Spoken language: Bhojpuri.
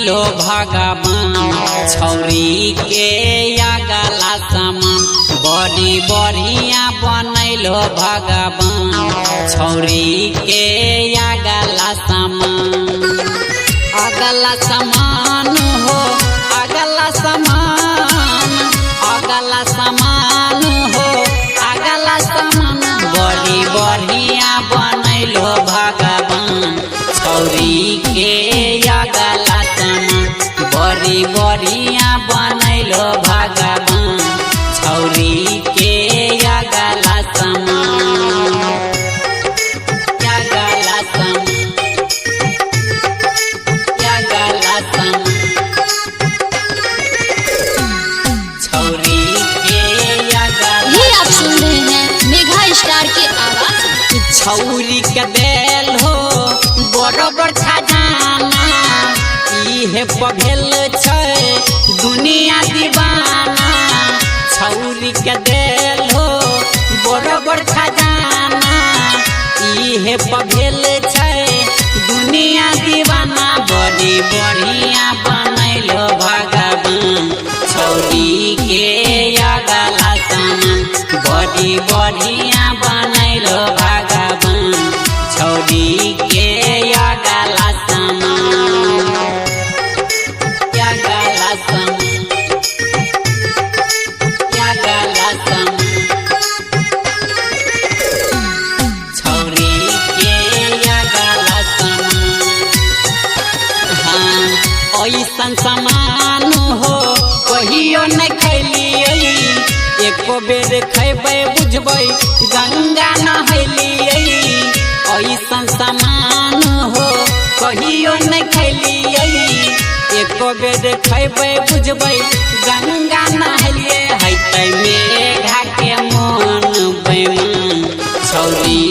बनैलो भगवान छौरी के आगला समान बड़ी बढ़िया बनैलो भगवान छौरी के आगला समान अगला समान हो अगला समान अगला समान हो अगला समान बड़ी बढ़िया बनैलो भगवान छौरी के अगला समान बड़ी बढ़िया बनैलो भगवान छौरी के अगला समान अगला समान अगला समान छौरी के अगला। ये आप सुन रहे हैं मेघा स्टार के आवाज में। छौरी के देल हो बरोबर खजाना इहे पभेल छै दुनिया दीवाना छौरी के देल हो बरोबर खजाना इहे पभेल छै दुनिया दीवाना बड़ी बढ़िया बनैलो भगवान छौरी के अगला समान बड़ी बढ़िया बनैलो भगवान छौरी के अगला समान अगला समान अगला समान छौरी के अगला समान। हाँ ऐसन समान हो कहियो नहीं खैलियै एको बेर खैबै बुझबै गंगा नहैलियै ऐसन समान हो कहियो नहीं खैलियै एको बेर खैबै बुझबै गंगा नहैलियै हैतै मेघा के मन बेमान छौरी